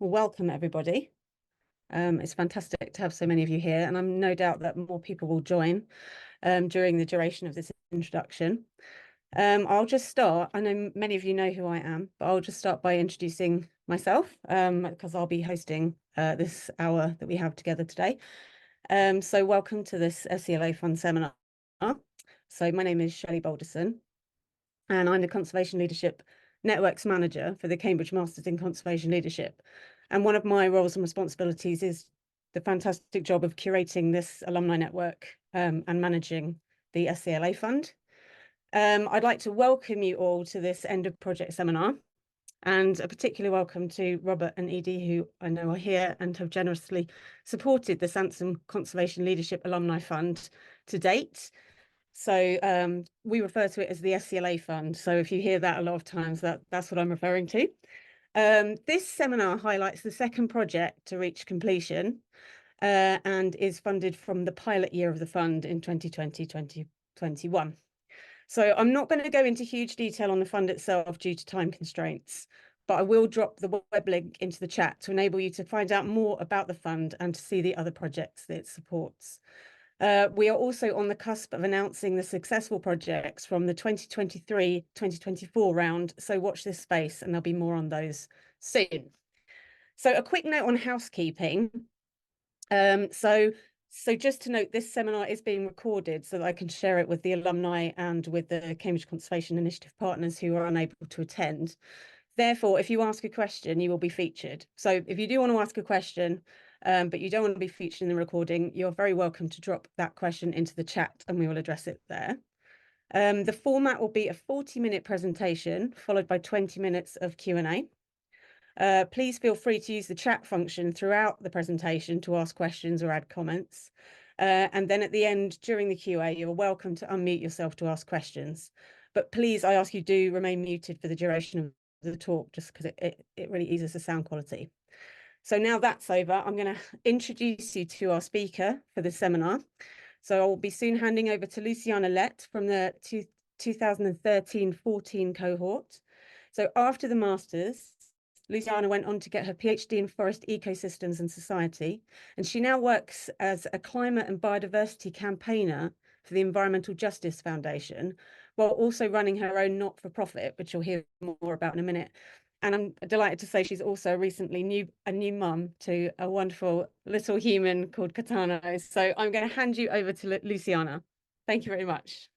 Well, welcome everybody. It's fantastic to have so many of you here, and I'm no doubt that more people will join during the duration of this introduction. I'll just start. I know many of you know who I am, but I'll just start by introducing myself because I'll be hosting this hour that we have together today. So welcome to this SCLA Fund seminar. So my name is Shelley Balderson, and I'm the Conservation Leadership Networks Manager for the Cambridge Masters in Conservation Leadership. And one of my roles and responsibilities is the fantastic job of curating this alumni network and managing the SCLA Fund. I'd like to welcome you all to this end of project seminar, and a particular welcome to Robert and Edie, who I know are here and have generously supported the Sansom Conservation Leadership Alumni Fund to date. So we refer to it as the SCLA Fund. So if you hear that a lot of times, that's what I'm referring to. This seminar highlights the second project to reach completion and is funded from the pilot year of the fund in 2020-2021. So I'm not going to go into huge detail on the fund itself due to time constraints, but I will drop the web link into the chat to enable you to find out more about the fund and to see the other projects that it supports. We are also on the cusp of announcing the successful projects from the 2023-2024 round, so watch this space and there'll be more on those soon. So a quick note on housekeeping. So just to note, this seminar is being recorded so that I can share it with the alumni and with the Cambridge Conservation Initiative partners who are unable to attend. Therefore, if you ask a question, you will be featured. So if you do want to ask a question, but you don't want to be featured in the recording, you're very welcome to drop that question into the chat and we will address it there. The format will be a 40-minute presentation followed by 20 minutes of Q&A. Please feel free to use the chat function throughout the presentation to ask questions or add comments. And then at the end, during the QA, you're welcome to unmute yourself to ask questions. But please, I ask you do remain muted for the duration of the talk, just because it really eases the sound quality. So now that's over, I'm going to introduce you to our speaker for the seminar. So I'll be soon handing over to Luciana Leite from the 2013-14 cohort. So after the Masters, Luciana went on to get her PhD in Forest Ecosystems and Society, and she now works as a climate and biodiversity campaigner for the Environmental Justice Foundation, while also running her own not-for-profit, which you'll hear more about in a minute. And I'm delighted to say she's also recently a new mum to a wonderful little human called Katano. So I'm going to hand you over to Luciana. Thank you very much.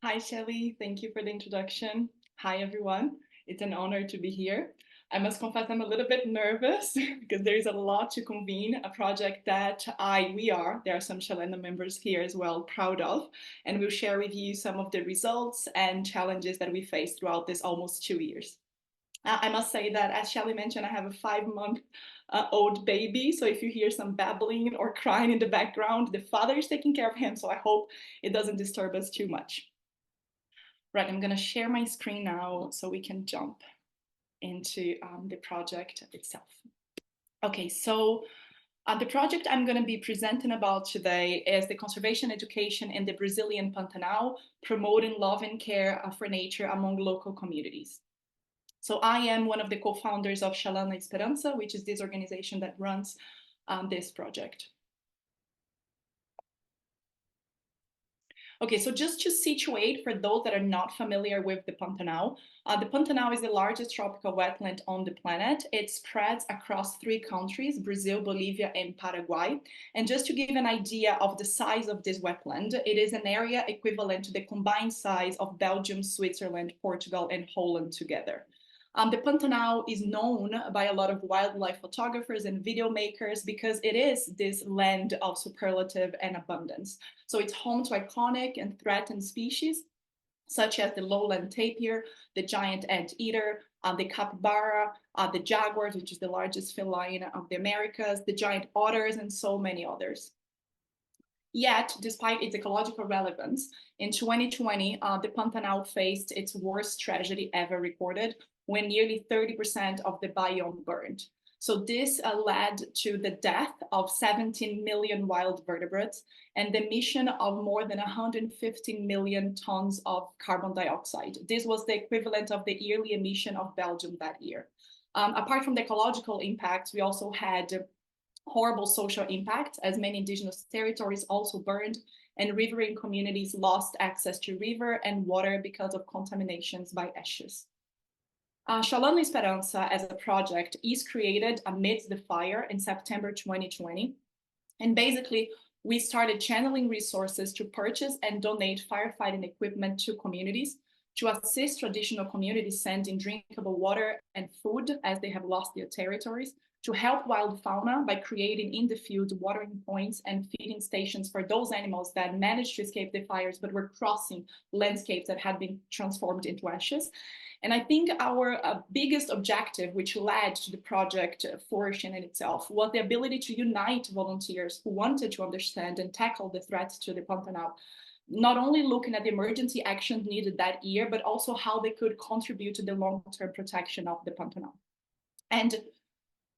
Hi, Shelley. Thank you for the introduction. Hi, everyone. It's an honor to be here. I must confess I'm a little bit nervous because there is a lot to convene, a project that there are some Shalenda members here as well, proud of, and we'll share with you some of the results and challenges that we faced throughout this almost 2 years. I must say that, as Shelley mentioned, I have a 5-month-old baby, so if you hear some babbling or crying in the background, the father is taking care of him, so I hope it doesn't disturb us too much. Right, I'm going to share my screen now so we can jump into the project itself. Okay, so the project I'm going to be presenting about today is the conservation education in the Brazilian Pantanal, promoting love and care for nature among local communities. So I am one of the co-founders of Shalana Esperança, which is this organization that runs this project. Okay, so just to situate for those that are not familiar with the Pantanal is the largest tropical wetland on the planet. It spreads across 3 countries, Brazil, Bolivia, and Paraguay. And just to give an idea of the size of this wetland, it is an area equivalent to the combined size of Belgium, Switzerland, Portugal, and Holland together. The Pantanal is known by a lot of wildlife photographers and video makers because it is this land of superlative and abundance. So it's home to iconic and threatened species, such as the lowland tapir, the giant anteater, the capybara, the jaguar, which is the largest feline of the Americas, the giant otters, and so many others. Yet, despite its ecological relevance, in 2020, the Pantanal faced its worst tragedy ever recorded, when nearly 30% of the biome burned. So this led to the death of 17 million wild vertebrates and the emission of more than 150 million tons of carbon dioxide. This was the equivalent of the yearly emission of Belgium that year. Apart from the ecological impacts, we also had horrible social impacts, as many indigenous territories also burned, and riverine communities lost access to river and water because of contaminations by ashes. Shalom Esperança as a project is created amidst the fire in September 2020. And basically, we started channeling resources to purchase and donate firefighting equipment to communities, to assist traditional communities sending drinkable water and food as they have lost their territories, to help wild fauna by creating in the field watering points and feeding stations for those animals that managed to escape the fires but were crossing landscapes that had been transformed into ashes. And I think our biggest objective, which led to the project flourishing in itself, was the ability to unite volunteers who wanted to understand and tackle the threats to the Pantanal, not only looking at the emergency actions needed that year, but also how they could contribute to the long-term protection of the Pantanal. And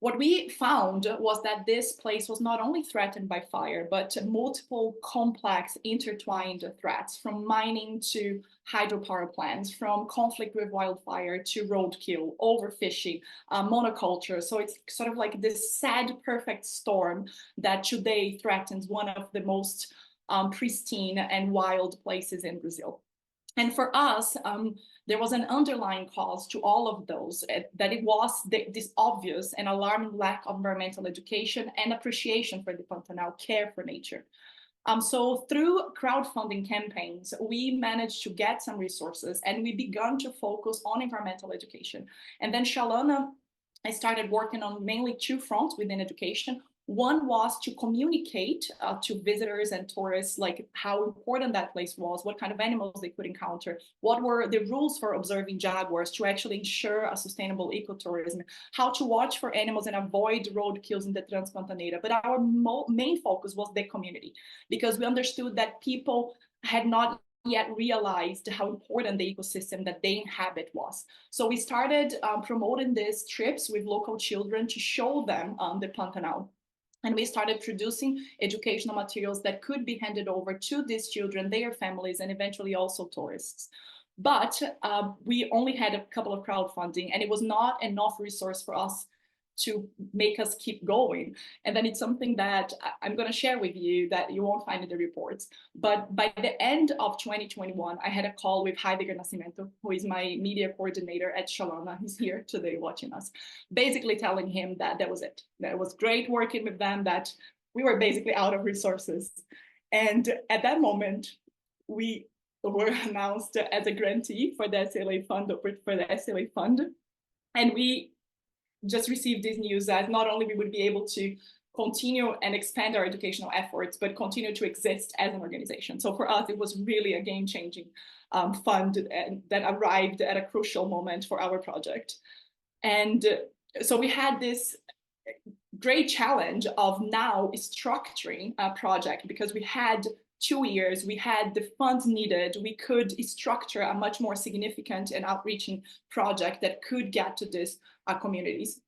what we found was that this place was not only threatened by fire, but multiple complex intertwined threats, from mining to hydropower plants, from conflict with wildfire to roadkill, overfishing, monoculture. So it's sort of like this sad, perfect storm that today threatens one of the most pristine and wild places in Brazil. And for us, there was an underlying cause to all of those, that it was this obvious and alarming lack of environmental education and appreciation for the Pantanal, care for nature. So through crowdfunding campaigns, we managed to get some resources and we began to focus on environmental education. And then Shalana, I started working on mainly two fronts within education. One was to communicate to visitors and tourists, like how important that place was, what kind of animals they could encounter, what were the rules for observing jaguars to actually ensure a sustainable ecotourism, how to watch for animals and avoid roadkills in the Transpantaneira. But our main focus was the community, because we understood that people had not yet realized how important the ecosystem that they inhabit was. So we started promoting these trips with local children to show them the Pantanal. And we started producing educational materials that could be handed over to these children, their families, and eventually also tourists. But we only had a couple of crowdfunding, and it was not enough resource for us to make us keep going. And then it's something that I'm going to share with you that you won't find in the reports. But by the end of 2021, I had a call with Heidegger Nascimento, who is my media coordinator at Shalana. He's here today watching us, basically telling him that that was it. That it was great working with them, that we were basically out of resources. And at that moment, we were announced as a grantee for the SCLA Fund, and we just received this news that not only we would be able to continue and expand our educational efforts, but continue to exist as an organization. So for us, it was really a game-changing fund that arrived at a crucial moment for our project. And so we had this great challenge of now structuring a project, because we had 2 years, we had the funds needed, we could structure a much more significant and outreaching project that could get to these communities.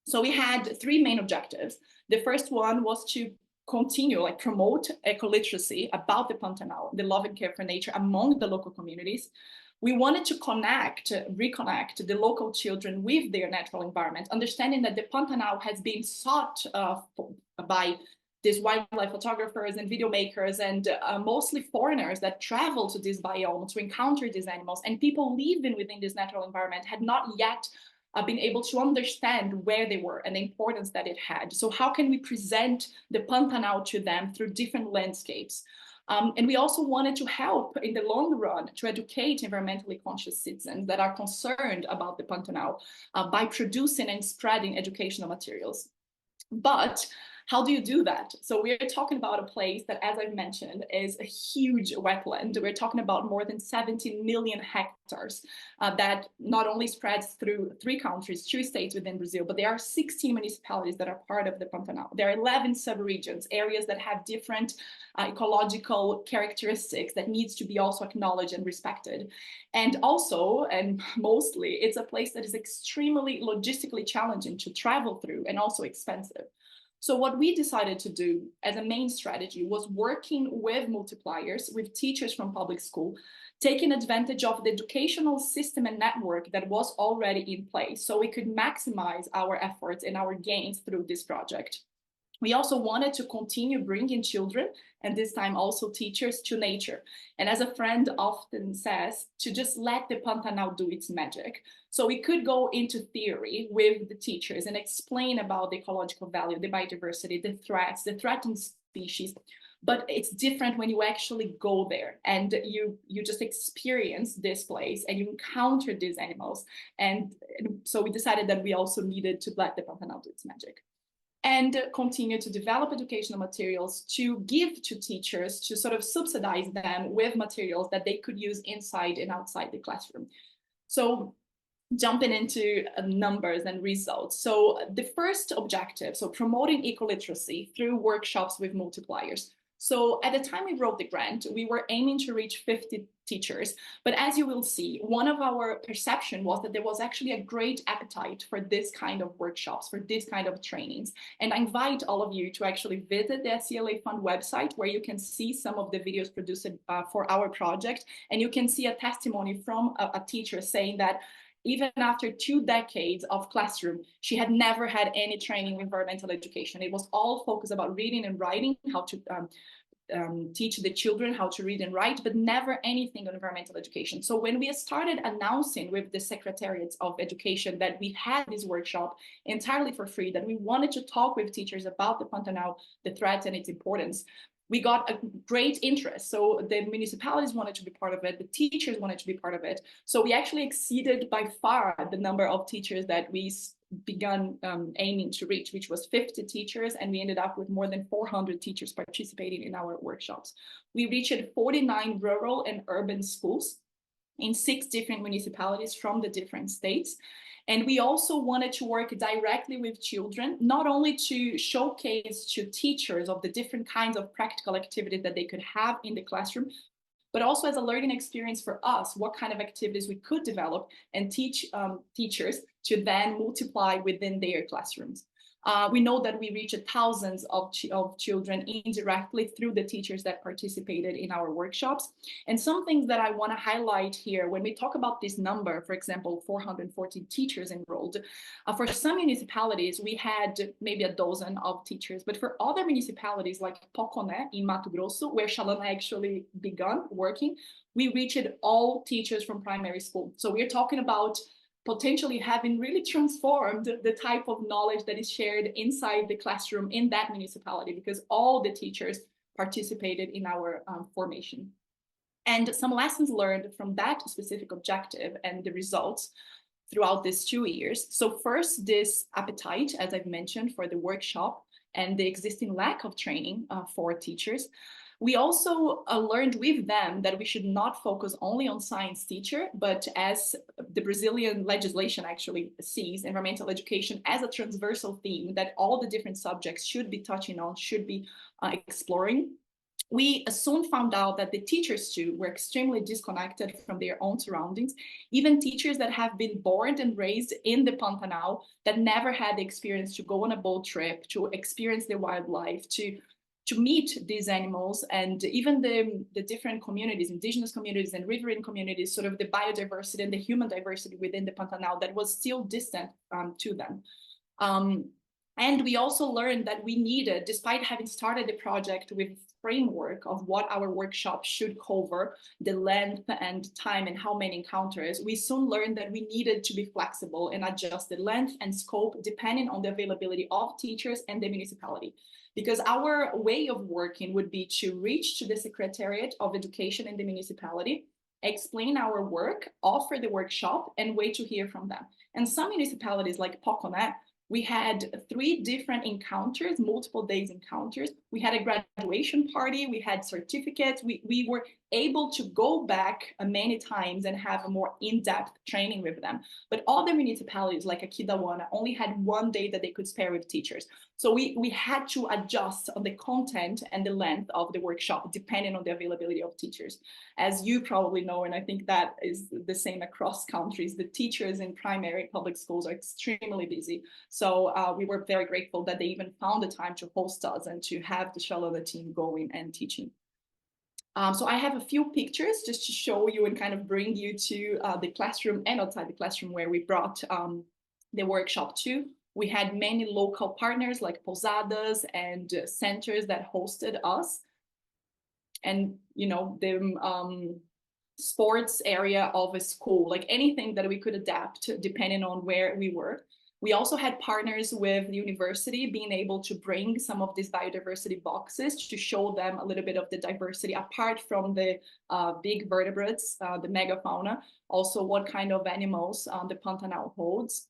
So we had 3 main objectives. The first one was to continue, like, promote eco-literacy about the Pantanal, the love and care for nature among the local communities. We wanted to reconnect the local children with their natural environment, understanding that the Pantanal has been sought by these wildlife photographers and video makers, and mostly foreigners that travel to this biome to encounter these animals. And people living within this natural environment had not yet been able to understand where they were and the importance that it had. So how can we present the Pantanal to them through different landscapes? And we also wanted to help in the long run to educate environmentally conscious citizens that are concerned about the Pantanal by producing and spreading educational materials. But How do you do that? So we're talking about a place that, as I've mentioned, is a huge wetland. We're talking about more than 70 million hectares that not only spreads through 3 countries, 2 states within Brazil, but there are 16 municipalities that are part of the Pantanal. There are 11 subregions, areas that have different ecological characteristics that needs to be also acknowledged and respected. And also, and mostly, it's a place that is extremely logistically challenging to travel through and also expensive. So what we decided to do as a main strategy was working with multipliers, with teachers from public school, taking advantage of the educational system and network that was already in place, so we could maximize our efforts and our gains through this project. We also wanted to continue bringing children, and this time also teachers, to nature. And as a friend often says, to just let the Pantanal do its magic. So we could go into theory with the teachers and explain about the ecological value, the biodiversity, the threats, the threatened species. But it's different when you actually go there and you just experience this place and you encounter these animals. And so we decided that we also needed to let the Pantanal do its magic, and continue to develop educational materials to give to teachers, to sort of subsidize them with materials that they could use inside and outside the classroom. So jumping into numbers and results. So the first objective, so promoting eco-literacy through workshops with multipliers. So at the time we wrote the grant, we were aiming to reach 50 teachers. But as you will see, one of our perception was that there was actually a great appetite for this kind of workshops, for this kind of trainings. And I invite all of you to actually visit the SCLA Fund website, where you can see some of the videos produced for our project. And you can see a testimony from a teacher saying that even after 2 decades of classroom, she had never had any training in environmental education. It was all focused about reading and writing, how to teach the children how to read and write, but never anything on environmental education. So when we started announcing with the Secretariats of Education that we had this workshop entirely for free, that we wanted to talk with teachers about the Pantanal, the threats and its importance, we got a great interest. So the municipalities wanted to be part of it, the teachers wanted to be part of it. So we actually exceeded by far the number of teachers that we began aiming to reach, which was 50 teachers, and we ended up with more than 400 teachers participating in our workshops. We reached 49 rural and urban schools in 6 different municipalities from the different states. And we also wanted to work directly with children, not only to showcase to teachers of the different kinds of practical activities that they could have in the classroom, but also as a learning experience for us, what kind of activities we could develop and teach teachers to then multiply within their classrooms. We know that we reached thousands of children indirectly through the teachers that participated in our workshops. And some things that I want to highlight here, when we talk about this number, for example, 440 teachers enrolled, for some municipalities, we had maybe a dozen of teachers, but for other municipalities like Poconé in Mato Grosso, where Shalana actually began working, we reached all teachers from primary school. So we're talking about potentially having really transformed the type of knowledge that is shared inside the classroom in that municipality, because all the teachers participated in our formation. And some lessons learned from that specific objective and the results throughout these 2 years. So first, this appetite, as I've mentioned, for the workshop and the existing lack of training for teachers. We also learned with them that we should not focus only on science teacher, but as the Brazilian legislation actually sees environmental education as a transversal theme that all the different subjects should be touching on, should be exploring. We soon found out that the teachers too were extremely disconnected from their own surroundings, even teachers that have been born and raised in the Pantanal that never had the experience to go on a boat trip, to experience the wildlife, to meet these animals, and even the different communities, indigenous communities and riverine communities, sort of the biodiversity and the human diversity within the Pantanal that was still distant to them. And we also learned that we needed, despite having started the project with framework of what our workshop should cover, the length and time and how many encounters, we soon learned that we needed to be flexible and adjust the length and scope depending on the availability of teachers and the municipality. Because our way of working would be to reach to the Secretariat of Education in the municipality, explain our work, offer the workshop, and wait to hear from them. And some municipalities like Poconé We had 3 different encounters, multiple days encounters. We had a graduation party, we had certificates, we were able to go back many times and have a more in-depth training with them. But all the municipalities like Aquidauana only had 1 day that they could spare with teachers. So we had to adjust on the content and the length of the workshop depending on the availability of teachers. As you probably know, and I think that is the same across countries, the teachers in primary public schools are extremely busy. So we were very grateful that they even found the time to host us and to have the Shalala team going and teaching. So I have a few pictures just to show you and kind of bring you to the classroom and outside the classroom where we brought the workshop to. We had many local partners like pousadas and centers that hosted us. And, you know, the sports area of a school, like anything that we could adapt depending on where we were. We also had partners with the university being able to bring some of these biodiversity boxes to show them a little bit of the diversity apart from the big vertebrates, the megafauna, also what kind of animals the Pantanal holds.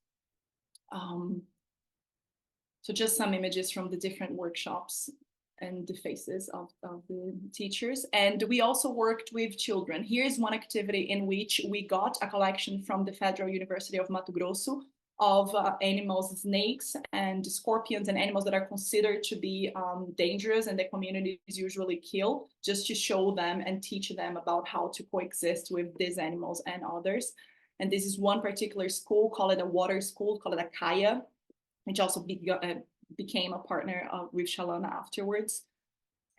So just some images from the different workshops and the faces of the teachers. And we also worked with children. Here's one activity in which we got a collection from the Federal University of Mato Grosso of animals, snakes and scorpions and animals that are considered to be dangerous and the communities usually kill, just to show them and teach them about how to coexist with these animals and others. And this is one particular school, call it a water school, call it a Kaya, which also became a partner with Shalana afterwards,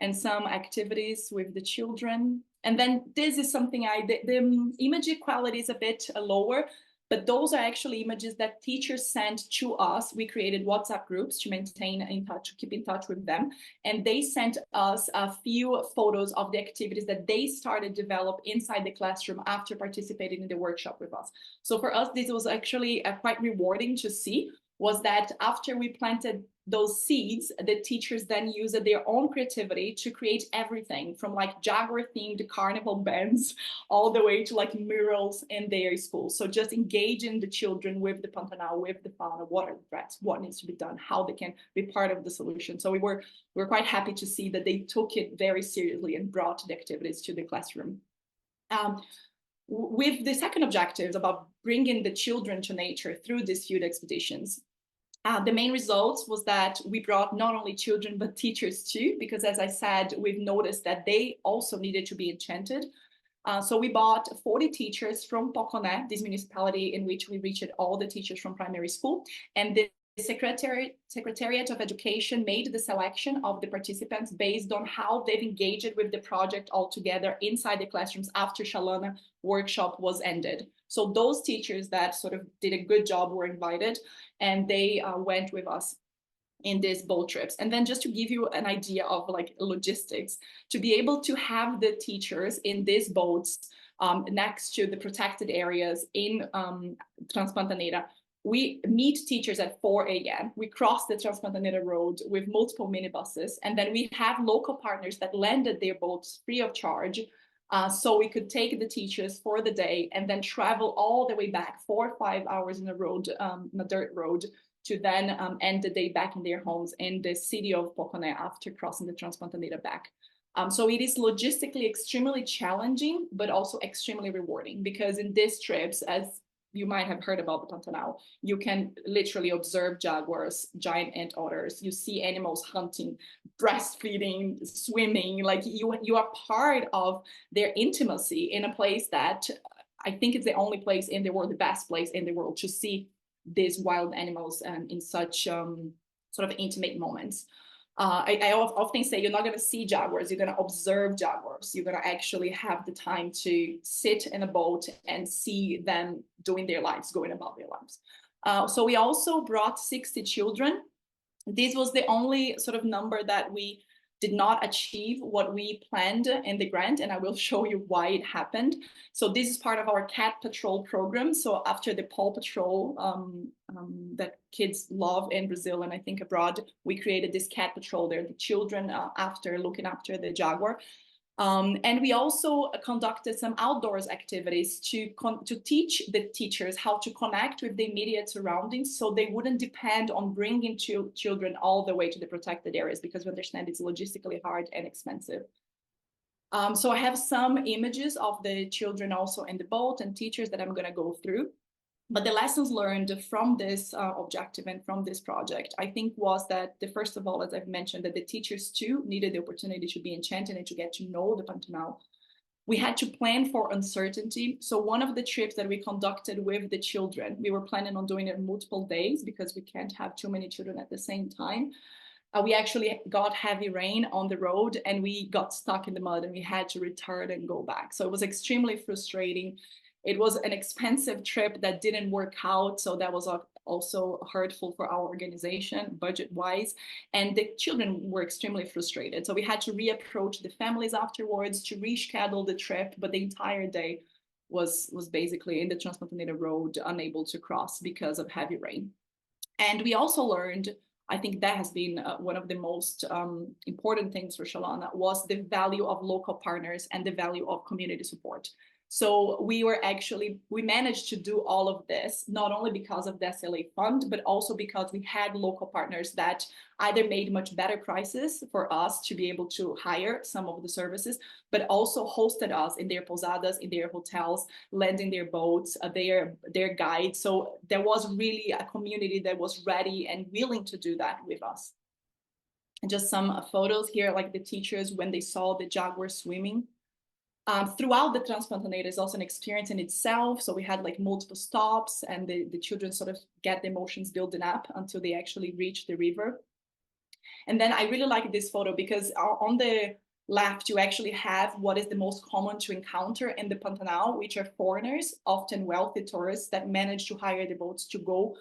and some activities with the children. And then this is something the image quality is a bit lower, but those are actually images that teachers sent to us. We created WhatsApp groups to maintain in touch, keep in touch with them. And they sent us a few photos of the activities that they started develop inside the classroom after participating in the workshop with us. So for us, this was actually quite rewarding to see, was that after we planted those seeds, the teachers then used their own creativity to create everything from like jaguar themed carnival bands all the way to like murals in their school. So just engaging the children with the Pantanal, with the fauna, what are the threats, what needs to be done, how they can be part of the solution. So we were quite happy to see that they took it very seriously and brought the activities to the classroom. With the second objectives about bringing the children to nature through these field expeditions, the main results was that we brought not only children, but teachers too, because as I said, we've noticed that they also needed to be enchanted. So we bought 40 teachers from Poconé, this municipality in which we reached all the teachers from primary school. And the Secretariat of Education made the selection of the participants based on how they've engaged with the project altogether inside the classrooms after Shalana workshop was ended. So those teachers that sort of did a good job were invited, and they went with us in these boat trips. And then just to give you an idea of like logistics, to be able to have the teachers in these boats next to the protected areas in Transpantaneira, we meet teachers at 4 a.m. We cross the Transpantaneira Road with multiple minibuses, and then we have local partners that landed their boats free of charge. So we could take the teachers for the day and then travel all the way back 4 or 5 hours in a road, in a dirt road, to then end the day back in their homes in the city of Poconé after crossing the Transpantaneira back. So it is logistically extremely challenging, but also extremely rewarding, because in these trips, as you might have heard about the Pantanal, you can literally observe jaguars, giant ant otters. You see animals hunting, breastfeeding, swimming. Like you are part of their intimacy in a place that I think it's the only place in the world, the best place in the world to see these wild animals in such sort of intimate moments. I often say you're not going to see jaguars, you're going to observe jaguars. You're going to actually have the time to sit in a boat and see them doing their lives, going about their lives. So we also brought 60 children. This was the only sort of number that we did not achieve what we planned in the grant, and I will show you why it happened. So this is part of our Cat Patrol program. So after the Paw Patrol that kids love in Brazil and I think abroad, we created this Cat Patrol there, the children after looking after the jaguar. And we also conducted some outdoors activities to teach the teachers how to connect with the immediate surroundings, so they wouldn't depend on bringing children all the way to the protected areas, because we understand it's logistically hard and expensive. So I have some images of the children also in the boat and teachers that I'm going to go through. But the lessons learned from this objective and from this project, I think, was that first of all, as I've mentioned, that the teachers too needed the opportunity to be enchanted and to get to know the Pantanal. We had to plan for uncertainty. So one of the trips that we conducted with the children, we were planning on doing it multiple days because we can't have too many children at the same time. We actually got heavy rain on the road and we got stuck in the mud and we had to return and go back. So it was extremely frustrating. It was an expensive trip that didn't work out. So that was also hurtful for our organization, budget-wise. And the children were extremely frustrated. So we had to reapproach the families afterwards to reschedule the trip, but the entire day was basically in the Transcontinental Road, unable to cross because of heavy rain. And we also learned, I think that has been one of the most important things for Shalana, was the value of local partners and the value of community support. So we managed to do all of this, not only because of the SCLA Fund, but also because we had local partners that either made much better prices for us to be able to hire some of the services, but also hosted us in their posadas, in their hotels, lending their boats, their guides. So there was really a community that was ready and willing to do that with us. And just some photos here, like the teachers when they saw the jaguar swimming. Throughout the Transpantanal is also an experience in itself. So we had like multiple stops and the children sort of get the emotions building up until they actually reach the river. And then I really like this photo because on the left, you actually have what is the most common to encounter in the Pantanal, which are foreigners, often wealthy tourists that manage to hire the boats to go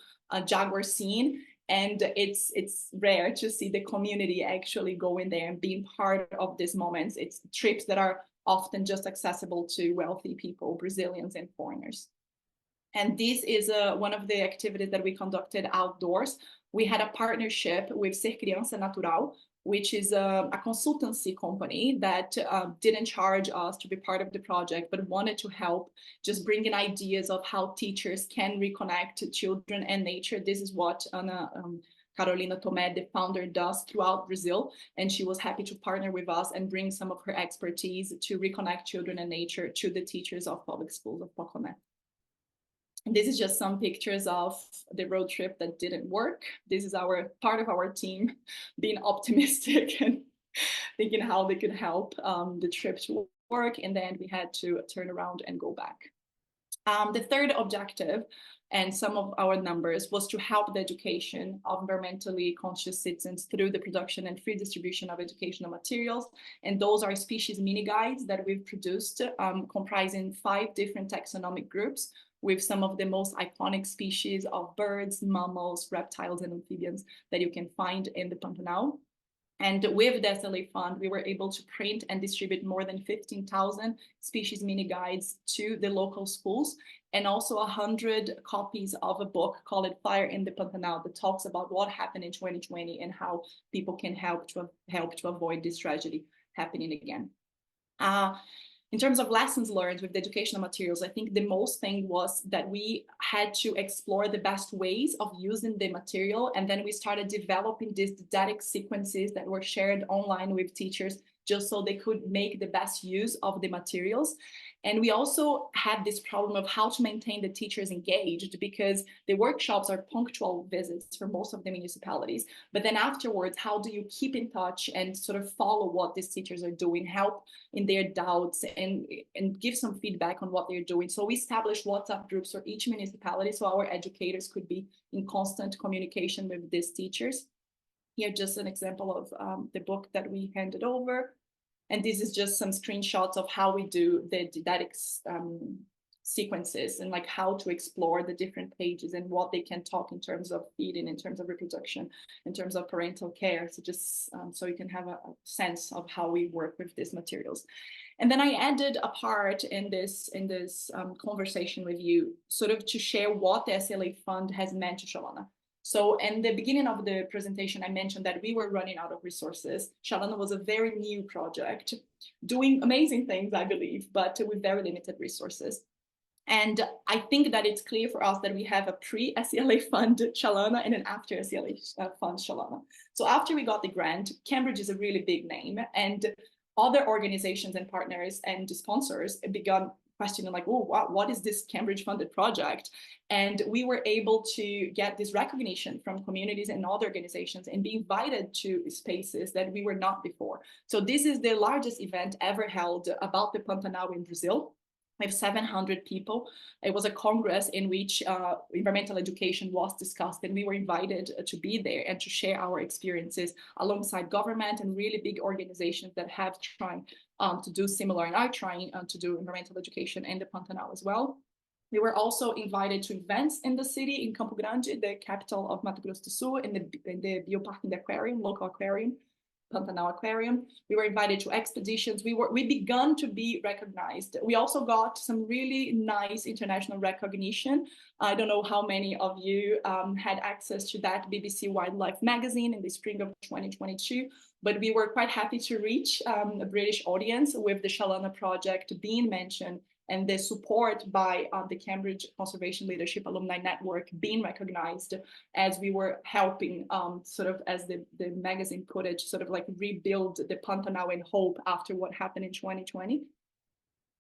jaguar seeing. And it's rare to see the community actually going there and being part of these moments. It's trips that are often just accessible to wealthy people, Brazilians and foreigners. And this is one of the activities that we conducted outdoors. We had a partnership with Ser Criança Natural, which is a consultancy company that didn't charge us to be part of the project, but wanted to help just bring in ideas of how teachers can reconnect to children and nature. This is what Ana Carolina Tomé, the founder, does throughout Brazil. And she was happy to partner with us and bring some of her expertise to reconnect children and nature to the teachers of public schools of Pocomé. And this is just some pictures of the road trip that didn't work. This is part of our team being optimistic and thinking how they could help the trip to work. In the end, we had to turn around and go back. The third objective, and some of our numbers, was to help the education of environmentally conscious citizens through the production and free distribution of educational materials. And those are species mini guides that we've produced, comprising 5 different taxonomic groups with some of the most iconic species of birds, mammals, reptiles, and amphibians that you can find in the Pantanal. And with the SCLA Fund, we were able to print and distribute more than 15,000 species mini guides to the local schools, and also 100 copies of a book called Fire in the Pantanal that talks about what happened in 2020 and how people can help to avoid this tragedy happening again. In terms of lessons learned with the educational materials, I think the most thing was that we had to explore the best ways of using the material. And then we started developing these didactic sequences that were shared online with teachers, just so they could make the best use of the materials. And we also had this problem of how to maintain the teachers engaged, because the workshops are punctual visits for most of the municipalities. But then afterwards, how do you keep in touch and sort of follow what these teachers are doing, help in their doubts, and give some feedback on what they're doing? So we established WhatsApp groups for each municipality so our educators could be in constant communication with these teachers. Here, just an example of the book that we handed over. And this is just some screenshots of how we do the didactic sequences and like how to explore the different pages and what they can talk in terms of feeding, in terms of reproduction, in terms of parental care. So just so you can have a sense of how we work with these materials. And then I added a part in this conversation with you, sort of to share what the SCLA Fund has meant to Shalana. So in the beginning of the presentation, I mentioned that we were running out of resources. Shalana was a very new project, doing amazing things, I believe, but with very limited resources. And I think that it's clear for us that we have a pre-SCLA Fund Shalana and an after SCLA Fund Shalana. So after we got the grant, Cambridge is a really big name, and other organizations and partners and sponsors began questioning like, oh, wow, what is this Cambridge funded project? And we were able to get this recognition from communities and other organizations and be invited to spaces that we were not before. So this is the largest event ever held about the Pantanal in Brazil. We have 700 people. It was a congress in which environmental education was discussed, and we were invited to be there and to share our experiences alongside government and really big organizations that have tried to do similar and are trying to do environmental education in the Pantanal as well. We were also invited to events in the city in Campo Grande, the capital of Mato Grosso do Sul, in the Bioparque in the aquarium, local aquarium. Pantanal Aquarium. We were invited to expeditions. We begun to be recognized. We also got some really nice international recognition. I don't know how many of you had access to that BBC Wildlife magazine in the spring of 2022, but we were quite happy to reach a British audience with the Shalana project being mentioned and the support by the Cambridge Conservation Leadership Alumni Network being recognized as we were helping, sort of as the magazine put it, sort of like rebuild the Pantanal and hope after what happened in 2020.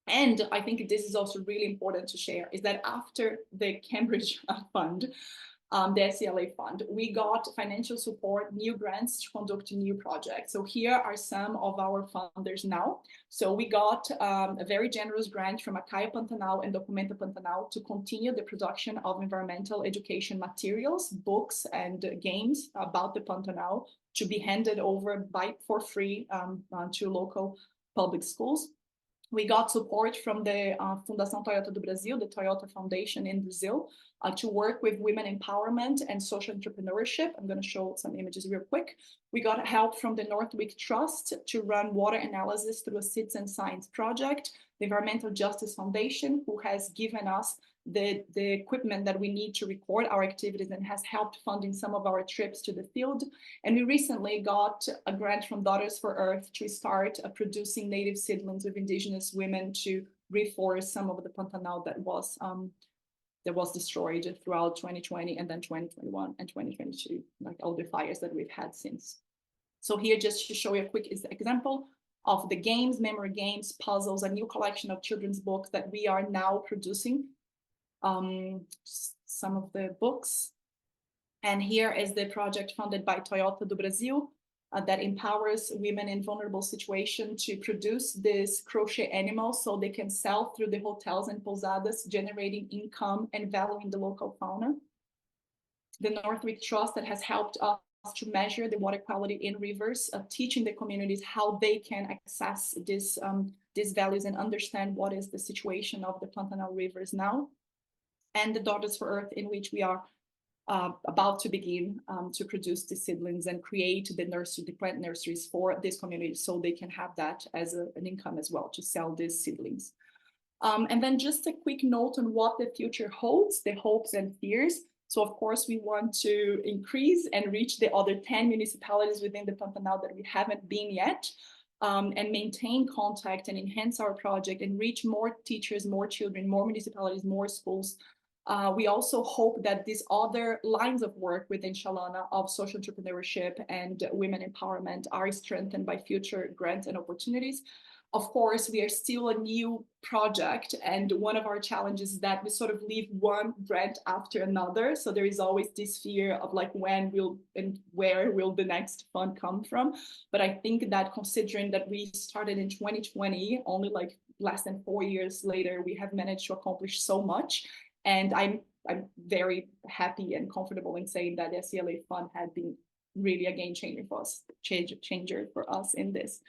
And I think this is also really important to share, is that after the Cambridge Fund, the SCLA Fund, we got financial support, new grants to conduct new projects. So here are some of our funders now. So we got a very generous grant from Acaya Pantanal and Documenta Pantanal to continue the production of environmental education materials, books, and games about the Pantanal to be handed over for free to local public schools. We got support from the Fundação Toyota do Brasil, the Toyota Foundation in Brazil, to work with women empowerment and social entrepreneurship. I'm going to show some images real quick. We got help from the Northwick Trust to run water analysis through a citizen science project, the Environmental Justice Foundation, who has given us the equipment that we need to record our activities and has helped funding some of our trips to the field. And we recently got a grant from Daughters for Earth to start producing native seedlings with indigenous women to reforest some of the Pantanal that was destroyed throughout 2020 and then 2021 and 2022, like all the fires that we've had since. So here, just to show you a quick example of the games, memory games, puzzles, a new collection of children's books that we are now producing. Some of the books. And here is the project funded by Toyota do Brasil that empowers women in vulnerable situations to produce this crochet animals so they can sell through the hotels and pousadas, generating income and valuing the local fauna. The Northwick Trust that has helped us to measure the water quality in rivers, teaching the communities how they can access these values and understand what is the situation of the Pantanal rivers now. And the Daughters for Earth, in which we are about to begin to produce the seedlings and create the plant nurseries for this community so they can have that as an income as well to sell these seedlings. And then just a quick note on what the future holds, the hopes and fears. So of course we want to increase and reach the other 10 municipalities within the Pantanal that we haven't been yet. And maintain contact and enhance our project and reach more teachers, more children, more municipalities, more schools. We also hope that these other lines of work within Shalana of social entrepreneurship and women empowerment are strengthened by future grants and opportunities. Of course, we are still a new project, and one of our challenges is that we sort of leave one grant after another. So there is always this fear of like when will and where will the next fund come from. But I think that considering that we started in 2020, only like less than 4 years later, we have managed to accomplish so much. And I'm very happy and comfortable in saying that the SCLA Fund had been really a game changer for us in this.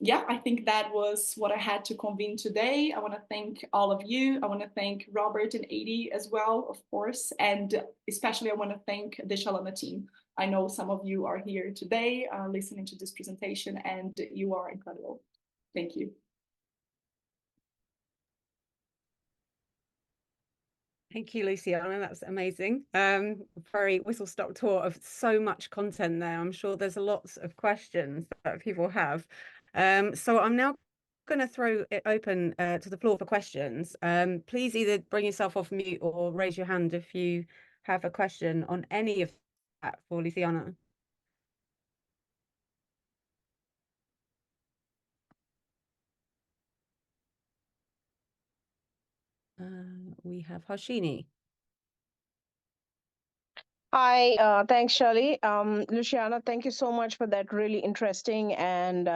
Yeah, I think that was what I had to convene today. I want to thank all of you. I want to thank Robert and Adi as well, of course. And especially I want to thank the Shalana team. I know some of you are here today listening to this presentation, and you are incredible. Thank you. Thank you, Luciana. That's amazing. Very whistle-stop tour of so much content there. I'm sure there's lots of questions that people have. So I'm now going to throw it open to the floor for questions. Please either bring yourself off mute or raise your hand if you have a question on any of that for Luciana. We have Harshini. Hi, thanks, Shirley. Luciana, thank you so much for that really interesting and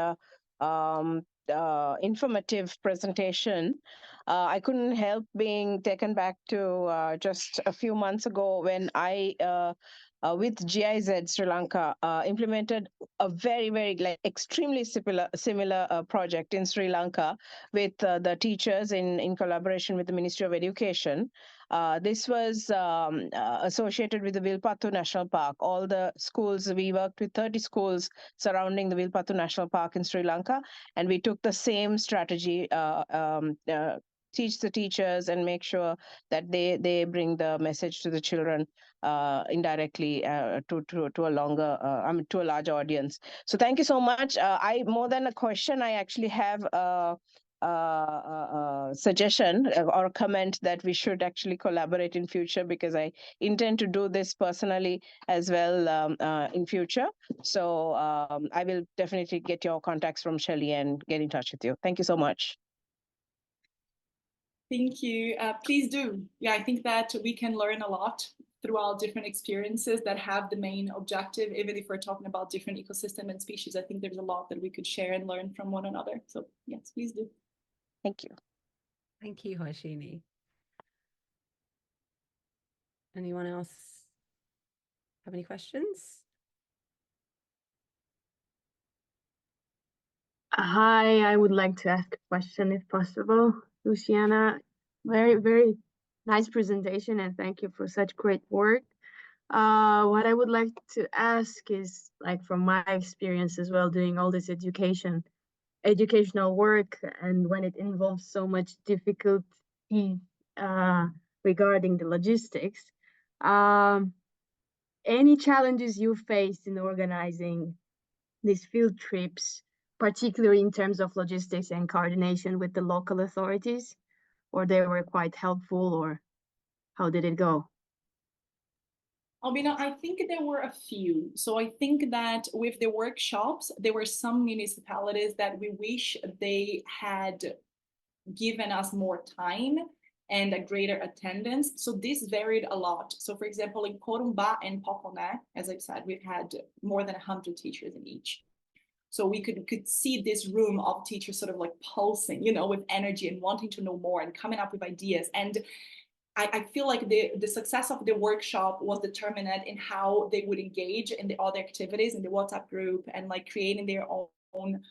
informative presentation. I couldn't help being taken back to just a few months ago when I, with GIZ Sri Lanka, implemented a very like extremely similar project in Sri Lanka with the teachers in collaboration with the Ministry of Education. This was associated with the Vilpattu National Park. All the schools, we worked with 30 schools surrounding the Vilpattu National Park in Sri Lanka, and we took the same strategy, teach the teachers and make sure that they bring the message to the children indirectly to a longer, to a large audience. So thank you so much. I more than a question, I actually have suggestion or a comment that we should actually collaborate in future, because I intend to do this personally as well in future. So I will definitely get your contacts from Shelley and get in touch with you. Thank you so much. Thank you. Please do. Yeah, I think that we can learn a lot throughout different experiences that have the main objective. Even if we're talking about different ecosystem and species, I think there's a lot that we could share and learn from one another. So yes, please do. Thank you. Thank you, Harshini. Anyone else have any questions? Hi, I would like to ask a question if possible. Luciana, very nice presentation, and thank you for such great work. What I would like to ask is, like, from my experience as well, doing all this educational work, and when it involves so much difficulty regarding the logistics, any challenges you faced in organizing these field trips, particularly in terms of logistics and coordination with the local authorities, or they were quite helpful, or how did it go? Albina, I think there were a few. So I think that with the workshops, there were some municipalities that we wish they had given us more time and a greater attendance. So this varied a lot. So for example, in Corumbá and Poconé, as I've said, we've had more than 100 teachers in each. So we could see this room of teachers sort of like pulsing, you know, with energy and wanting to know more and coming up with ideas. And I feel like the success of the workshop was determined in how they would engage in the other activities in the WhatsApp group and like creating their own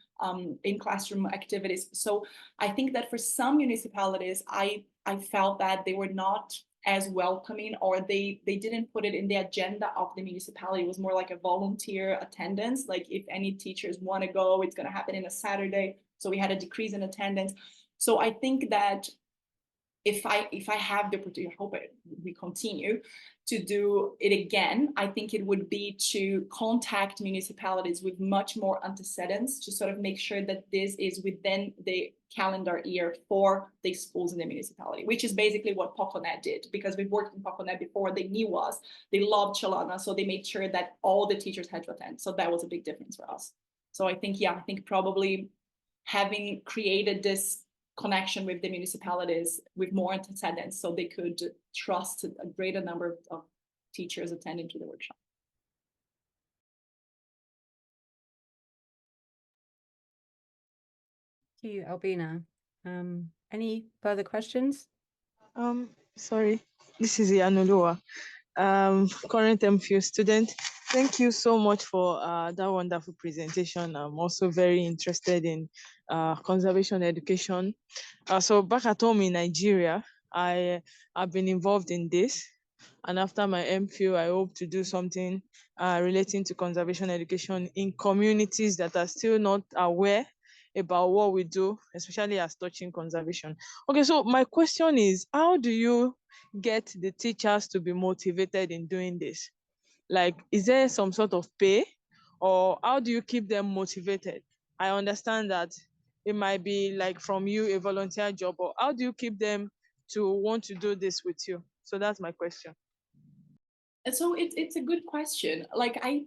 in-classroom activities. So I think that for some municipalities, I felt that they were not as welcoming, or they didn't put it in the agenda of the municipality. It was more like a volunteer attendance. Like if any teachers want to go, it's going to happen in a Saturday. So we had a decrease in attendance. So I think that if I have the opportunity, I hope we continue to do it again, I think it would be to contact municipalities with much more antecedents to sort of make sure that this is within the calendar year for the schools in the municipality, which is basically what Poconé did, because we've worked in Poconé before. They knew us, they loved Chalana, so they made sure that all the teachers had to attend. So that was a big difference for us. So I think, yeah, I think probably having created this connection with the municipalities with more antecedents, so they could trust a greater number of teachers attending to the workshop. Thank you, Albina. Any further questions? Sorry, this is Yanulua, current MPhil student. Thank you so much for that wonderful presentation. I'm also very interested in conservation education. So back at home in Nigeria, I've been involved in this. And after my MPhil, I hope to do something relating to conservation education in communities that are still not aware about what we do, especially as touching conservation. Okay, so my question is, how do you get the teachers to be motivated in doing this? Like, is there some sort of pay, or how do you keep them motivated? I understand that it might be like from you, a volunteer job, or how do you keep them to want to do this with you? So that's my question. And so it's a good question. Like I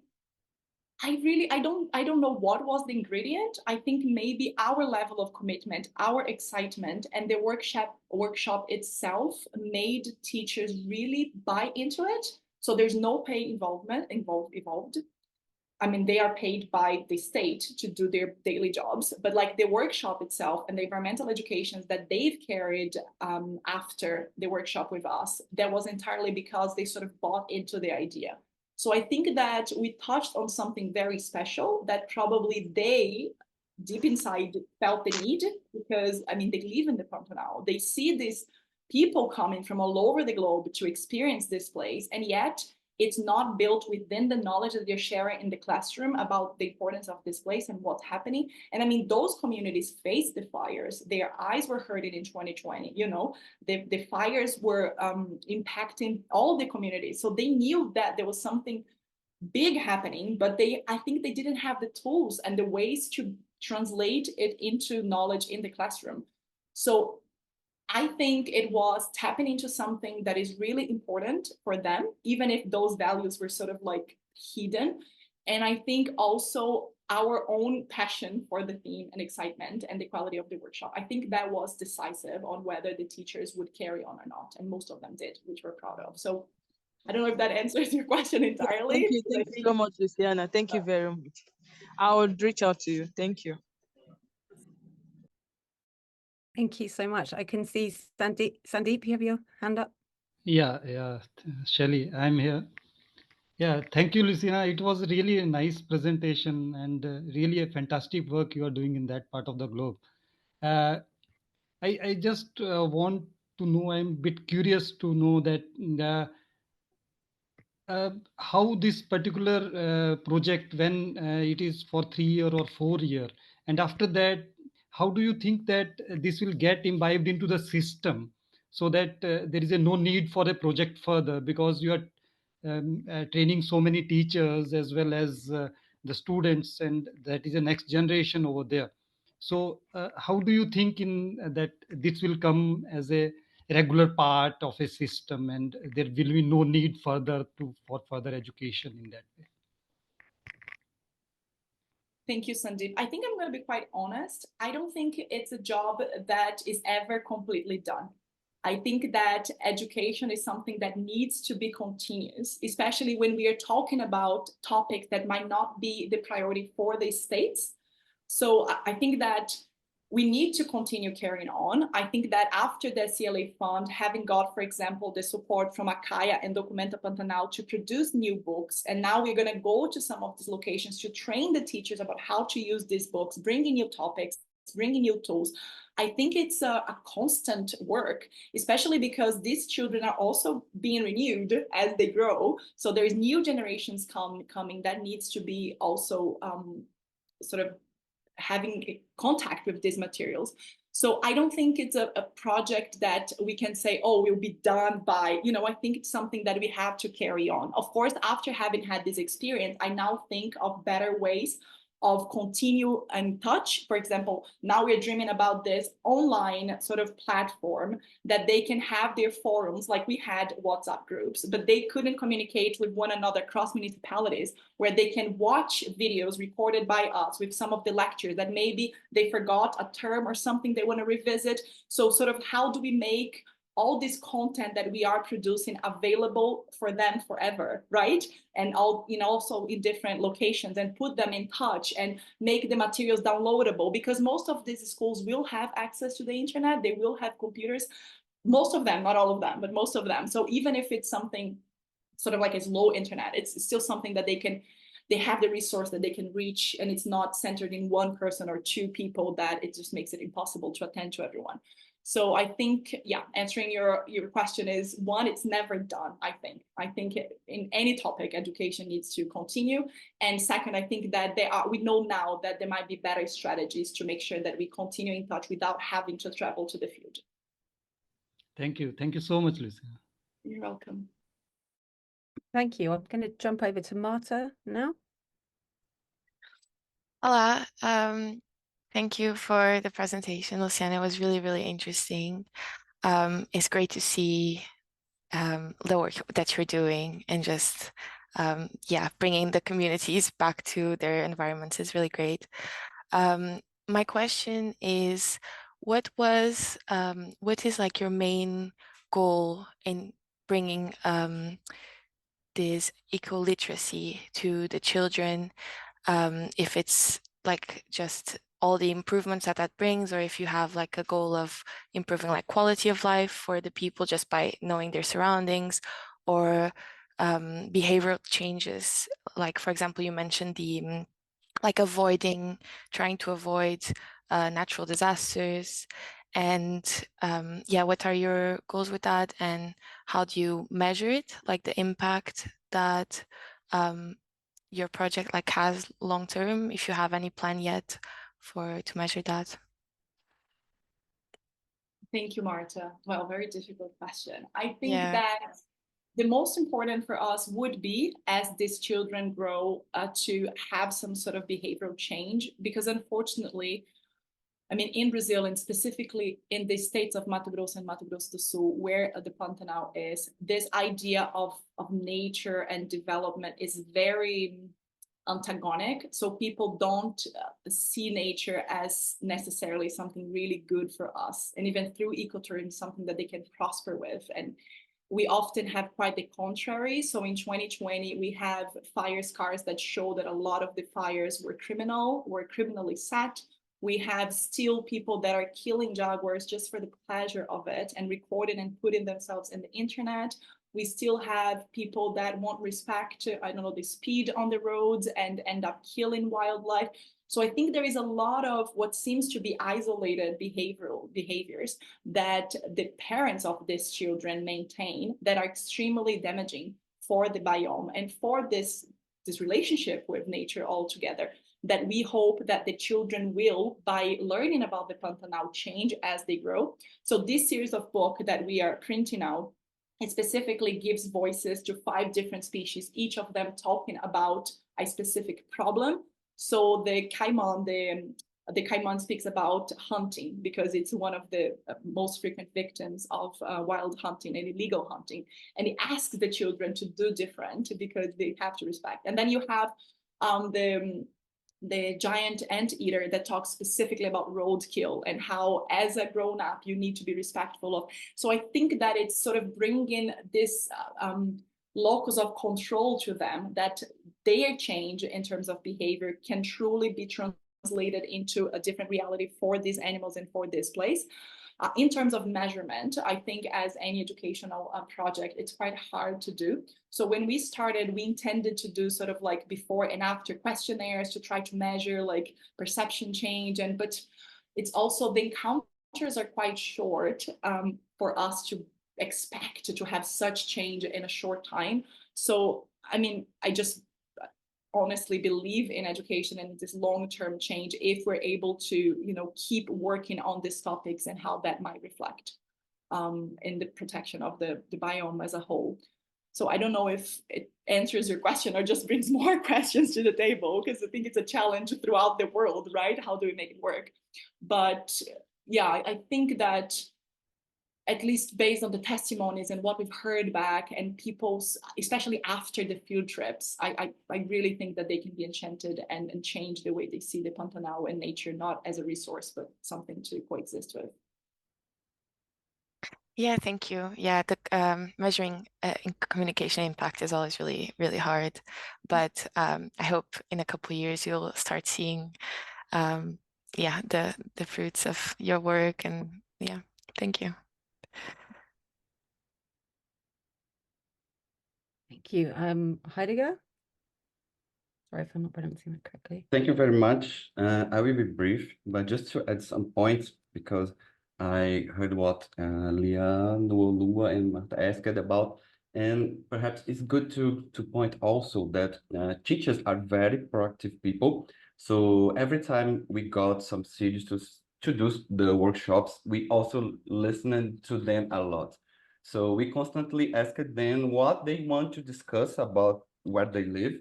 don't know what was the ingredient. I think maybe our level of commitment, our excitement, and the workshop itself made teachers really buy into it. So there's no pay involved. I mean, they are paid by the state to do their daily jobs, but like the workshop itself and the environmental educations that they've carried after the workshop with us, that was entirely because they sort of bought into the idea. So I think that we touched on something very special that probably they deep inside felt the need, because I mean, they live in the Pantanal. They see these people coming from all over the globe to experience this place, and yet it's not built within the knowledge that they're sharing in the classroom about the importance of this place and what's happening. And I mean, those communities faced the fires. Their eyes were hurting in 2020. You know, the fires were impacting all the communities. So they knew that there was something big happening, but I think they didn't have the tools and the ways to translate it into knowledge in the classroom. So I think it was tapping into something that is really important for them, even if those values were sort of like hidden. And I think also our own passion for the theme and excitement and the quality of the workshop. I think that was decisive on whether the teachers would carry on or not. And most of them did, which we're proud of. So I don't know if that answers your question entirely. Thank you so much, Luciana. Thank you very much. I would reach out to you. Thank you. Thank you so much. I can see Sandeep, you have your hand up. Yeah, Shelly, I'm here. Yeah, thank you, Luciana. It was really a nice presentation and really a fantastic work you are doing in that part of the globe. I just want to know, I'm a bit curious to know that how this particular project, when it is for 3 year or 4 year, and after that, how do you think that this will get imbibed into the system, so that there is no need for a project further, because you are training so many teachers as well as the students, and that is the next generation over there. So how do you think in that this will come as a regular part of a system, and there will be no need for further education in that way? Thank you, Sandeep. I think I'm going to be quite honest. I don't think it's a job that is ever completely done. I think that education is something that needs to be continuous, especially when we are talking about topics that might not be the priority for the states. So I think that we need to continue carrying on. I think that after the SCLA Fund, having got, for example, the support from Acaya and Documenta Pantanal to produce new books, and now we're going to go to some of these locations to train the teachers about how to use these books, bringing new topics, bringing new tools. I think it's a constant work, especially because these children are also being renewed as they grow. So there's new generations coming that needs to be also sort of having contact with these materials. So I don't think it's a project that we can say, oh, we'll be done by, you know, I think it's something that we have to carry on. Of course, after having had this experience, I now think of better ways of continue and touch. For example, now we're dreaming about this online sort of platform that they can have their forums, like we had WhatsApp groups, but they couldn't communicate with one another across municipalities, where they can watch videos recorded by us with some of the lectures that maybe they forgot a term or something they want to revisit. So sort of how do we make all this content that we are producing available for them forever, right? And all, you know, also in different locations, and put them in touch and make the materials downloadable, because most of these schools will have access to the internet, they will have computers, most of them, not all of them, but most of them. So even if it's something sort of like it's low internet, it's still something that they have the resource that they can reach, and it's not centered in one person or two people that it just makes it impossible to attend to everyone. So I think, yeah, answering your question is, one, it's never done, I think. I think in any topic, education needs to continue. And second, I think that we know now that there might be better strategies to make sure that we continue in touch without having to travel to the field. Thank you. Thank you so much, Luciana. You're welcome. Thank you. I'm going to jump over to Marta now. Hola, thank you for the presentation, Luciana. It was really, really interesting. It's great to see the work that you're doing and just, yeah, bringing the communities back to their environments is really great. My question is, what is like your main goal in bringing this eco-literacy to the children? If it's like just all the improvements that brings, or if you have like a goal of improving like quality of life for the people just by knowing their surroundings, or behavioral changes. Like, for example, you mentioned the like trying to avoid natural disasters. And yeah, what are your goals with that, and how do you measure it, like the impact that your project like has long term, if you have any plan yet to measure that? Thank you, Marta. Well, very difficult question. I think Yeah. that the most important for us would be, as these children grow, to have some sort of behavioral change, because unfortunately, I mean, in Brazil, and specifically in the states of Mato Grosso and Mato Grosso do Sul, where the Pantanal is, this idea of nature and development is very antagonic. So people don't see nature as necessarily something really good for us. And even through ecotourism, something that they can prosper with. And we often have quite the contrary. So in 2020, we have fire scars that show that a lot of the fires were criminally set. We have still people that are killing jaguars just for the pleasure of it and recording and putting themselves in the internet. We still have people that won't respect, I don't know, the speed on the roads and end up killing wildlife. So I think there is a lot of what seems to be isolated behaviors that the parents of these children maintain that are extremely damaging for the biome and for this relationship with nature altogether, that we hope that the children will, by learning about the Pantanal, change as they grow. So this series of book that we are printing now, it specifically gives voices to 5 different species, each of them talking about a specific problem. So the caiman speaks about hunting, because it's one of the most frequent victims of wild hunting and illegal hunting. And it asks the children to do different because they have to respect. And then you have the giant anteater that talks specifically about roadkill and how, as a grown-up, you need to be respectful of. So I think that it's sort of bringing this locus of control to them, that their change in terms of behavior can truly be translated into a different reality for these animals and for this place. In terms of measurement, I think as any educational project, it's quite hard to do. So when we started, we intended to do sort of like before and after questionnaires to try to measure like perception change. But it's also, the encounters are quite short for us to expect to have such change in a short time. So, I mean, I just honestly believe in education and this long-term change if we're able to, you know, keep working on these topics and how that might reflect in the protection of the biome as a whole. So I don't know if it answers your question or just brings more questions to the table, because I think it's a challenge throughout the world, right? How do we make it work? But yeah, I think that at least based on the testimonies and what we've heard back, and people's, especially after the field trips, I really think that they can be enchanted and change the way they see the Pantanal and nature, not as a resource, but something to coexist with. Yeah, thank you. Yeah, the measuring communication impact is always really, really hard. But I hope in a couple of years you'll start seeing, yeah, the fruits of your work. And yeah, thank you. Thank you. Heidegger? Sorry if I'm not pronouncing that correctly. Thank you very much. I will be brief, but just to add some points, because I heard what Liana and Marta asked about, and perhaps it's good to point also that teachers are very proactive people. So every time we got some students to do the workshops, we also listened to them a lot. So we constantly asked them what they want to discuss about where they live,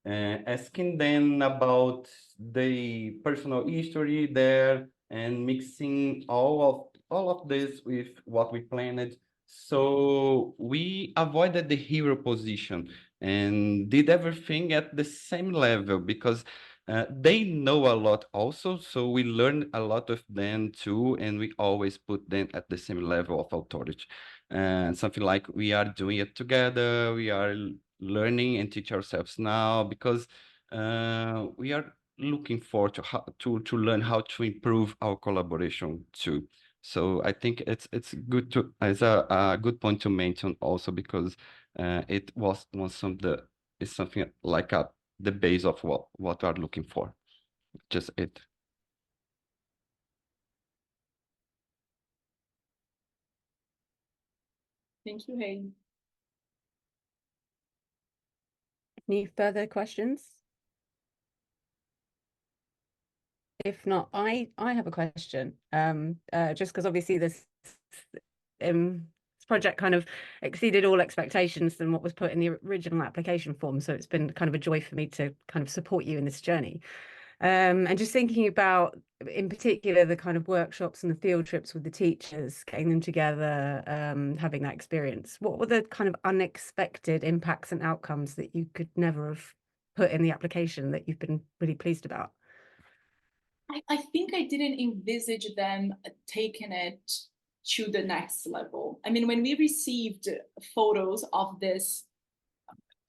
asking them about the personal history there and mixing all of this with what we planned. So we avoided the hero position and did everything at the same level because they know a lot also. So we learn a lot of them too, and we always put them at the same level of authority. And something like we are doing it together, we are learning and teach ourselves now because we are looking forward to how to learn how to improve our collaboration too. So I think it's good to as a good point to mention also because it was some of the it's something like the base of what we are looking for. Just it. Thank you, Hayden. Any further questions? If not, I have a question. Just because obviously this project kind of exceeded all expectations than what was put in the original application form. So it's been kind of a joy for me to kind of support you in this journey. And just thinking about, in particular, the kind of workshops and the field trips with the teachers, getting them together, having that experience. What were the kind of unexpected impacts and outcomes that you could never have put in the application that you've been really pleased about? I think I didn't envisage them taking it to the next level. I mean, when we received photos of this,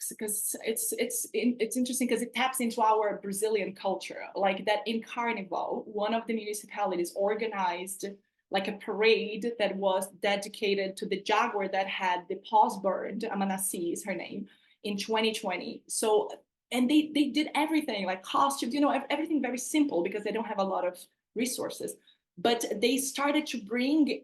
because it's interesting because it taps into our Brazilian culture, like that in Carnival, one of the municipalities organized like a parade that was dedicated to the jaguar that had the paws burned, Amanassi is her name, in 2020. So, and they did everything like costumes, you know, everything very simple because they don't have a lot of resources. But they started to bring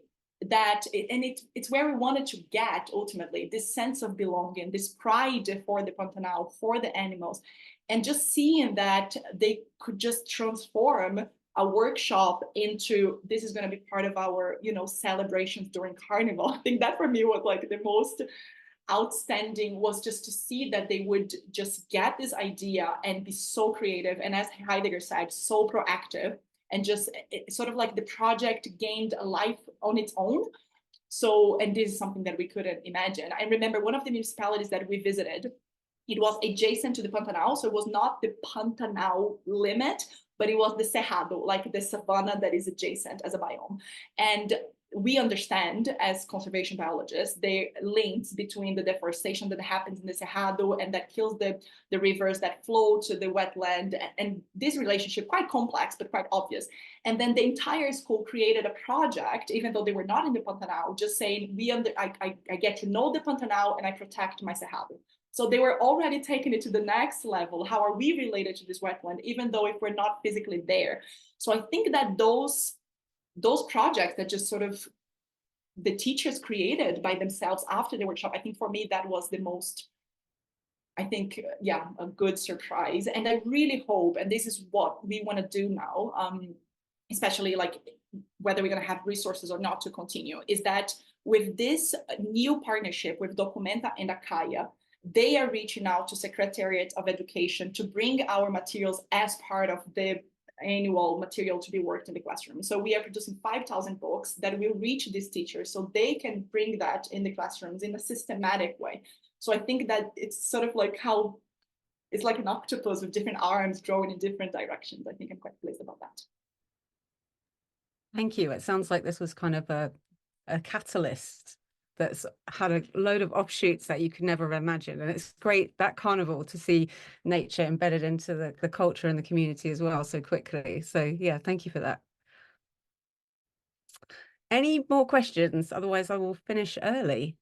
that, and it's where we wanted to get ultimately, this sense of belonging, this pride for the Pantanal, for the animals, and just seeing that they could just transform a workshop into this is going to be part of our, you know, celebrations during Carnival. I think that for me was like the most outstanding, was just to see that they would just get this idea and be so creative, and as Heidegger said, so proactive, and just sort of like the project gained a life on its own. So, and this is something that we couldn't imagine. I remember one of the municipalities that we visited, it was adjacent to the Pantanal, so it was not the Pantanal limit, but it was the Cerrado, like the savanna that is adjacent as a biome. And we understand as conservation biologists the links between the deforestation that happens in the Cerrado and that kills the rivers that flow to the wetland, and this relationship quite complex but quite obvious. And then the entire school created a project, even though they were not in the Pantanal, just saying I get to know the Pantanal and I protect my Cerrado. So they were already taking it to the next level. How are we related to this wetland, even though if we're not physically there? So I think that those projects that just sort of the teachers created by themselves after the workshop, I think for me that was the most, I think, yeah, a good surprise. And I really hope, and this is what we want to do now, especially like whether we're going to have resources or not to continue, is that with this new partnership with Documenta and Acaya, they are reaching out to Secretariat of Education to bring our materials as part of the annual material to be worked in the classroom. So we are producing 5,000 books that will reach these teachers so they can bring that in the classrooms in a systematic way. So I think that it's sort of like how it's like an octopus with different arms drawing in different directions. I think I'm quite pleased about that. Thank you. It sounds like this was kind of a catalyst that's had a load of offshoots that you could never imagine. And it's great that carnival to see nature embedded into the culture and the community as well so quickly. So yeah, thank you for that. Any more questions? Otherwise I will finish early.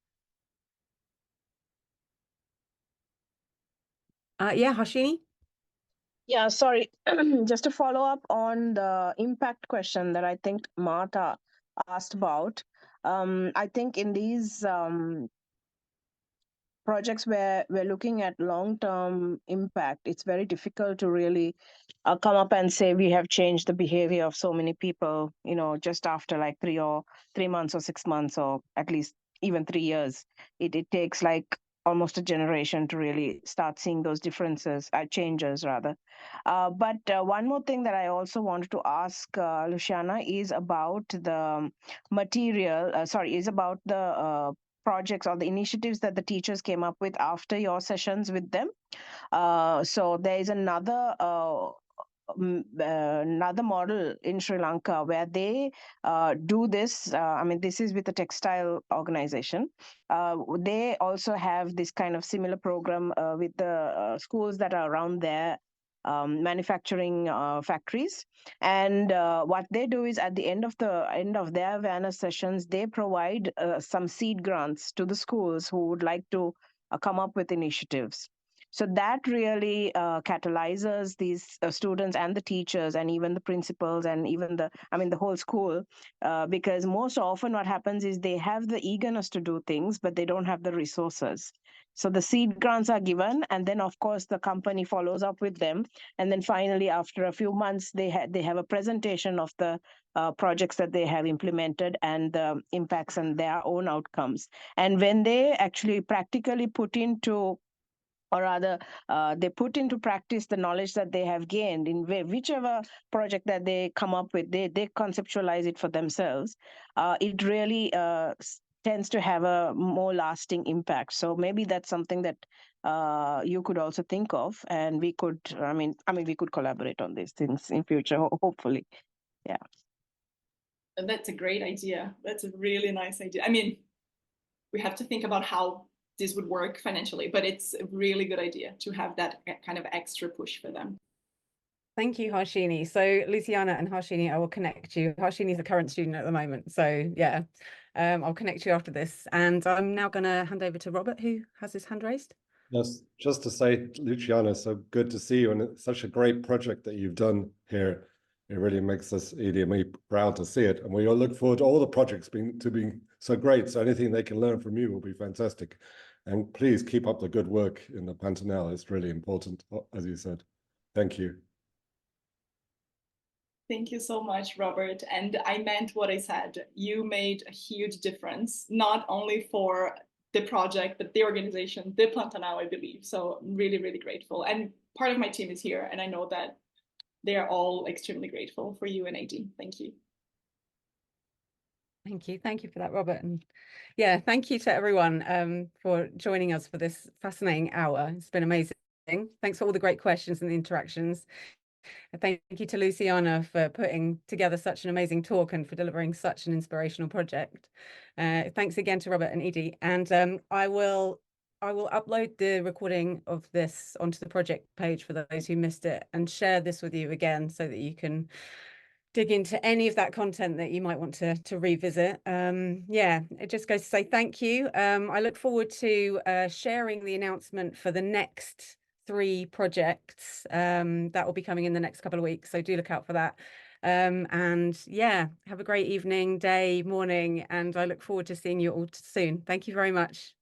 Yeah, Harshini? Yeah, sorry, just to follow up on the impact question that I think Marta asked about. I think in these projects where we're looking at long-term impact, it's very difficult to really come up and say we have changed the behavior of so many people, just after like 3 months or 6 months, or at least even 3 years. It takes like almost a generation to really start seeing those differences, changes rather. But one more thing that I also wanted to ask Luciana is about the is about the projects or the initiatives that the teachers came up with after your sessions with them. So there is another model in Sri Lanka where they do this. I mean, this is with a textile organization. They also have this kind of similar program with the schools that are around their manufacturing factories. And what they do is at the end of their awareness sessions, they provide some seed grants to the schools who would like to come up with initiatives. So that really catalyzes these students and the teachers and even the principals and even the whole school, because most often what happens is they have the eagerness to do things, but they don't have the resources. So the seed grants are given, and then of course the company follows up with them, and then finally after a few months they have a presentation of the projects that they have implemented and the impacts and their own outcomes. And when they actually practically put into, or rather they put into practice the knowledge that they have gained in whichever project that they come up with, they conceptualize it for themselves. It really tends to have a more lasting impact. So maybe that's something that you could also think of, and we could, we could collaborate on these things in future, hopefully. Yeah. That's a great idea. That's a really nice idea. I mean, we have to think about how this would work financially, but it's a really good idea to have that kind of extra push for them. Thank you, Harshini. So Luciana and Harshini, I will connect you. Harshini is a current student at the moment. So yeah, I'll connect you after this. And I'm now going to hand over to Robert, who has his hand raised. Yes, just to say, Luciana, so good to see you, and it's such a great project that you've done here. It really makes us, Edie and me, proud to see it. And we all look forward to all the projects being so great. So anything they can learn from you will be fantastic. And please keep up the good work in the Pantanal. It's really important, as you said. Thank you. Thank you so much, Robert. And I meant what I said. You made a huge difference, not only for the project, but the organization, the Pantanal, I believe. So I'm really, really grateful. And part of my team is here, and I know that they are all extremely grateful for you and AD. Thank you. Thank you. Thank you for that, Robert. And yeah, thank you to everyone for joining us for this fascinating hour. It's been amazing. Thanks for all the great questions and the interactions. Thank you to Luciana for putting together such an amazing talk and for delivering such an inspirational project. Thanks again to Robert and Edie. And I will upload the recording of this onto the project page for those who missed it, and share this with you again so that you can dig into any of that content that you might want to revisit. Yeah, it just goes to say thank you. I look forward to sharing the announcement for the next 3 projects that will be coming in the next couple of weeks, so do look out for that. And yeah, have a great evening, day, morning, and I look forward to seeing you all soon. Thank you very much.